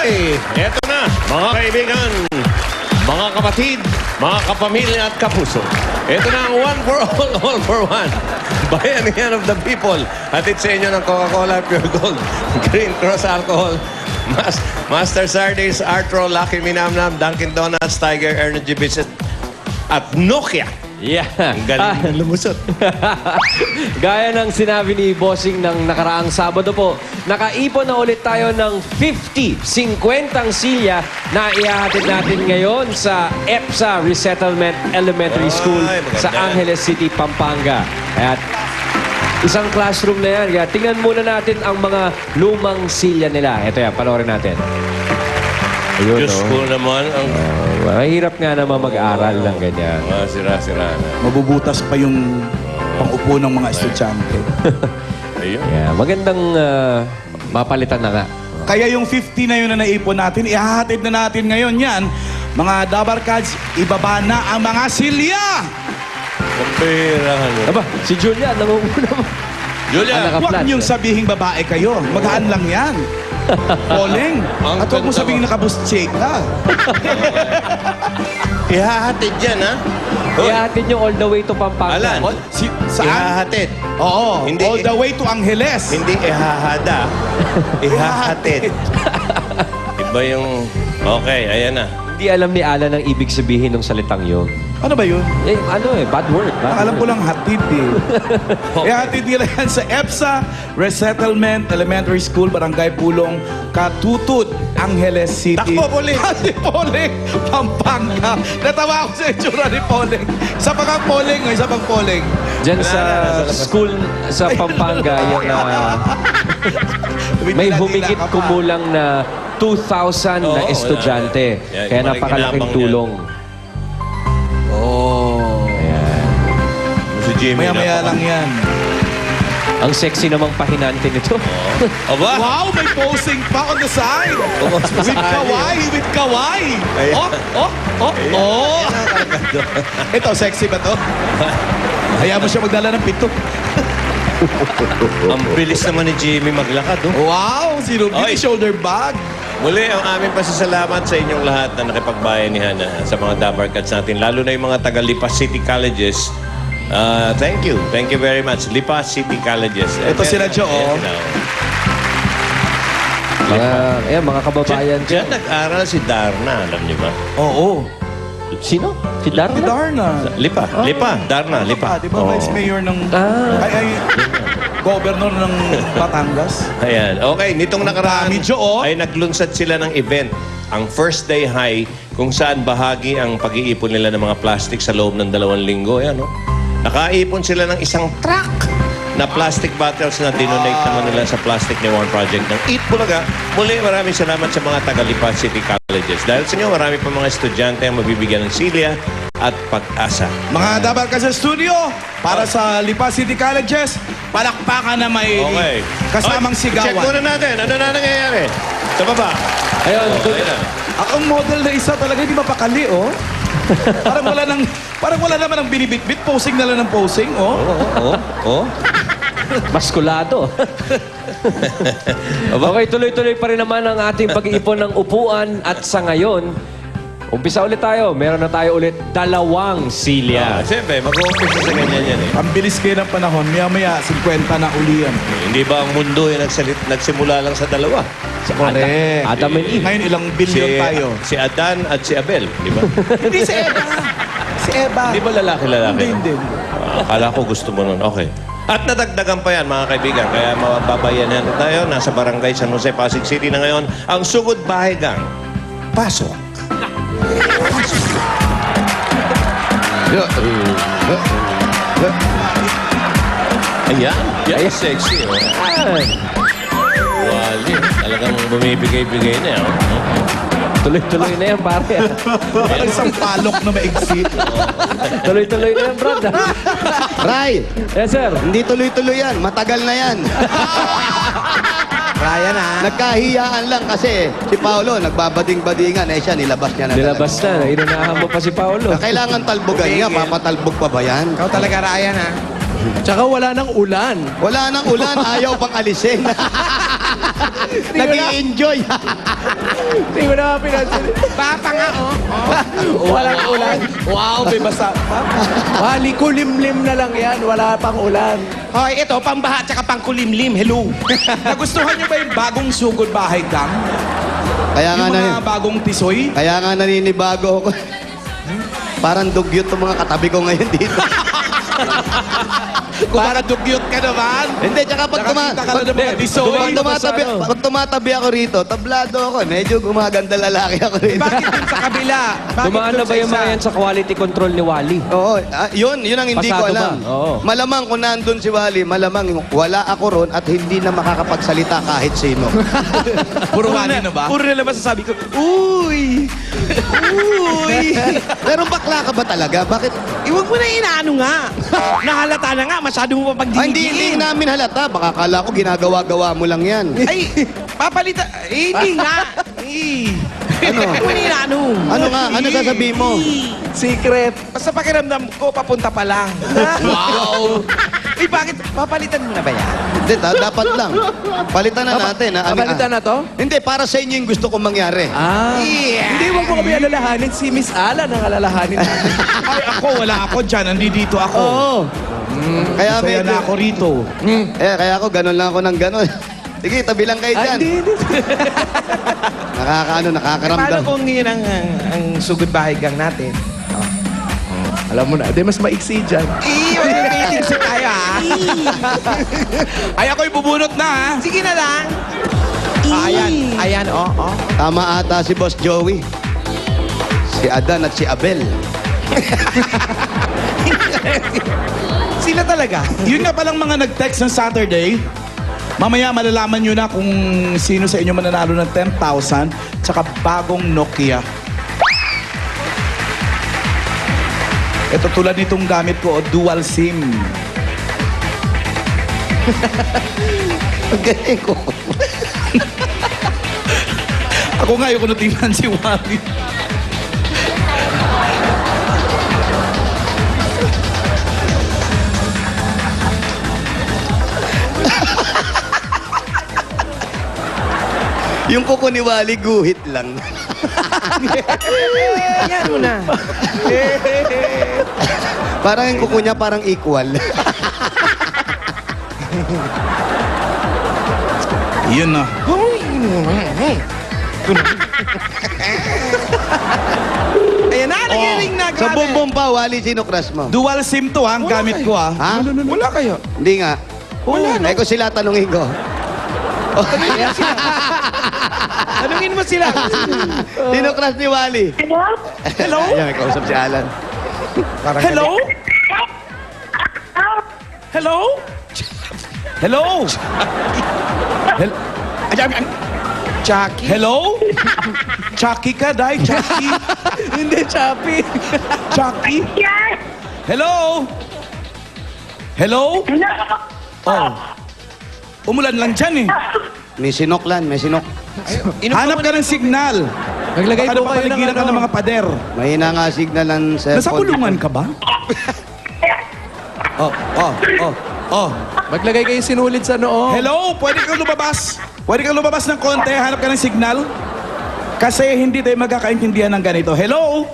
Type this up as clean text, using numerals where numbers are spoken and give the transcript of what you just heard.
Okay, eto na, mga kaibigan, mga kapatid, mga kapamilya at kapuso. Ito na ang one for all for one. Bayanihan of the people. Hatid sa inyo ng Coca-Cola Pure Gold, Green Cross Alcohol, Master Sardines, Artro, Lucky Minamnam, Dunkin' Donuts, Tiger Energy Visit, at Nokia. Yeah. Ang galing lumusot. Gaya ng sinabi ni Bossing ng nakaraang Sabado po, nakaipon na ulit tayo ng 50 silya na ihahatid natin ngayon sa EPSA Resettlement Elementary School Ay, maganda. sa Angeles City, Pampanga. At isang classroom na yan. Kaya tingnan muna natin ang mga lumang silya nila. Ito yan, panoorin natin. Ayun, Diyos ko naman ang... mahirap nga naman mag-aral ng ganyan. Sira-sira na. Mabubutas pa yung pang-upo ng mga estudyante. Ayun. Yeah, magandang mapalitan na nga. Kaya yung 50 na yun na naipon natin, ihahatid na natin ngayon yan. Mga Dabarkads, ibaba na ang mga silya! Kapirahan mo. Aba, si Julia, nangunguna mo. Julia! Anak- Huwag Kaplat. niyong sabihing babae kayo. Magaan lang yan. Poleng. Ang At huwag mo ganda sabihing mo. nakabustchek ka. Ihahatid yan, ha? Hoy, Ihahatid nyo all the way to Pampanga. Alan. Saan? Ihahatid. Oo. Hindi- all the way to Angeles. Hindi ihahada. Ihahatid. Iba yung... Okay, ayan na. Hindi alam ni Alan ang ibig sabihin ng salitang yun. Ano ba yun? Eh, bad word. Bad Alam ko word. lang hatid eh. Ihatid nila yan sa EPSA Resettlement Elementary School, Barangay Pulong, Katutud, Angeles City. Takbo, Poling! Si Poling, Pampanga. Natawa ako sa itsura ni Poling. Isa pa kang Poling, isa pang Poling. Diyan sa school sa Pampanga, yan na may humigit ka pa. kumulang na 2,000 na Oo, estudyante. wala. Yan, Kaya yung napakalaking makikinabang tulong. Oh. Ayan. Si Jimmy Maya-maya lang yan. Ang sexy namang pahinante nito. Aba! Wow, may posing pa on the side. With kawai, with kawai. Ayan. Oh. Ito, sexy ba to? Hayaan mo siya magdala ng pito. Ang bilis naman ni Jimmy maglakad, oh. Wow, zero Oy. shoulder bag. Muli, ang aming pasasalamat sa inyong lahat na nakipagbayanihan sa mga Dabarkads natin, lalo na yung mga taga-Lipas City Colleges. Thank you. Thank you very much. Lipas City Colleges. Ito sila, Joe, oh. Mga kababayan. Diyan nag-aral si Darna, alam niyo ba? Oo. Sino? Si Si Darna? Darna. Lipa. Darna, Lipa. Di ba Oo. vice mayor ng... Ah. Ay, governor ng Batangas? Ayan. Okay, nitong nakaraan dami, Joe, oh. ay naglunsad sila ng event. Ang First Day High, kung saan bahagi ang pag-iipon nila ng mga plastic sa loob ng 2 linggo. Ayan, no? Nakaipon sila ng isang truck na plastic bottles na dinonate naman nila sa Plastic Ni One Project ng Eat Bulaga. Muli, maraming salamat sa mga taga-Lipas City Colleges. Dahil sa inyo, marami pa mga estudyante ang mabibigyan ng silya at pag-asa. Mga Dabarkads sa studio, para sa Lipas City Colleges, palakpakan na may Okay. kasamang Check sigawan. muna natin. Ano na nangyayari? Sa baba. Ayun, Ayan na. Ang model na isa talaga, hindi mapakali, oh. Parang wala naman ang binibitbit. Posing na lang ng posing, oh. Oh. maskulado. Okay, tuloy-tuloy pa rin naman ang ating pag-iipon ng upuan at sa ngayon, umpisa ulit tayo. Meron na tayo ulit 2 silya. Siyempre, mag-uumpisa sa ganyan yan eh. Ang bilis kayo ng panahon, maya-maya, 50 na uli yan. Hindi ba ang mundo ay nagsimula lang sa 2? Correct. Adam and Eve. Ngayon, ilang billion tayo. Si Adan at si Abel, di ba? Hindi si Eva. Si Eva. Di ba lalaki-lalaki? Hindi. Akala ko gusto mo nun. Okay. At nadagdagan pa yan, mga kaibigan. Kaya mababayanan na tayo. Nasa barangay San Jose, Pasig City na ngayon. Ang Sugod Bahay Gang. Pasok. Ayan. Yan, sexy. Oh. Wali. Talagang bumibigay-bigay na yan. Tuloy-tuloy na yan, pare. Parang isang palok na maigsi. Tuloy-tuloy na yan, Brad. Ray, Yes, sir. hindi tuloy-tuloy yan. Matagal na yan. Ryan, ha? Nagkahiyaan lang kasi si Paolo nagbabading-badingan. Eh siya, nilabas niya na. Nilabas na. Inunahan mo pa si Paolo. Na kailangan talbogan niya. Papatalbog pa ba yan? Ikaw talaga, Ryan, ha? Tsaka wala nang ulan. Wala nang ulan. Ayaw pang alisin. Nag-i-enjoy. Hindi ko na pinansin. Papa nga, oh. Walang ulan. Wow, may basa. Wali kulimlim na lang yan. Wala pang ulan. Hoy, ito, pambaha tsaka pangkulimlim. Hello. Nagustuhan niyo ba yung bagong sugod bahay gang? Kaya nga, Yung mga bagong tisoy? kaya nga naninibago ako. Parang dugyot yung mga katabi ko ngayon dito. Para dugyot ka naman. Hindi, tsaka pag, Nakakita ka na ng mga tisoy. pag tumatabi ako rito, tablado ako. Medyo gumaganda lalaki ako rito. Bakit dun sa kabila? Bakit Dumaan dun na ba sa yung isa? mga yan sa quality control ni Wally? Oo, yun ang hindi ko Pasado alam. ba? Oo. Malamang kung nandun si Wally, malamang wala ako ron at hindi na makakapagsalita kahit sino. Puro wali na ba? Puro na lang masasabi ko, uy! Uy! Pero bakla ka ba talaga? Bakit? Iwag mo na inaano nga. Nahalata na nga, masyado mo pa Ay, hindi pagdidiin. namin halata. Baka kala ko ginagawa-gawa mo lang yan. Ay, papalitan. Eh, hindi nga. Eh. Ano? Iwag mo na inaano. Ano nga? Ano sasabihin mo? Secret. Basta pakiramdam ko, papunta pa lang. Wow! Eh, bakit? Papalitan mo na ba yan? Hindi, dapat lang. Palitan na natin. Kapalitan na to? Hindi, para sa inyo yung gusto kong mangyari. Ah. Yeah. Hindi, wag mo kami alalahanin. Si Miss Alan ang alalahanin natin. Ay, ako, wala ako dyan. Nandito ako. Oo. Kaya Saya medyo, na ako rito. kaya ako, ganun lang ako ng ganun. Sige, tabi lang kayo Ay, dyan. hindi. Paano Nakakaramdam. kung yun ang sugod bahay gang natin? Alam mo na, di mas maiksi dyan. Wag na dating si tayo, ha? Ay, ako'y bubunot na, ha? Sige na lang. Ayan, oh. Tama ata si Boss Joey. Si Adan at si Abel. Sila talaga. Yun nga palang mga nag-text ng Saturday. Mamaya malalaman nyo na kung sino sa inyo mananalo ng 10,000 tsaka bagong Nokia. Ito tulad nitong gamit ko, dual SIM. Ang galing ko. Ako nga, ayoko na tingnan si Wally. Yung kuko ni Wally, guhit lang. Ayan mo na. Parang yung kuko niya parang equal. Yun na. Ayan na, nagiring na. Sa Grabe. bumbong pa, Wally, sino crush mo? Dual SIM to, ha? Ang gamit ko, ha? Ha? Wala kayo. Hindi nga. Wala, no? Eh kung sila tanungin ko. Tanungin mo sila. Sino crush ni Wally? Hello? Ayan, may kausap si Alan. Hello? Hello? Hello? Hel- Chucky. Hello? Chucky ka, Day? Chucky? Hindi, Chappy. Chucky? Hello? Hello? Oh. Umulan lang dyan, eh. May sinoklan, may sinok. Hanap ka ng signal. Naglagay Baka po kayo ng napapaligiran ka ng mga pader. Mahina nga signal ng cellphone. Nasa kulungan ka ba? Oh. Maglagay kayo sinulid sa noo. Hello? Pwede kang lumabas? Pwede kang lumabas ng konti? Hanap ka ng signal? Kasi hindi tayo magkakaintindihan ng ganito. Hello?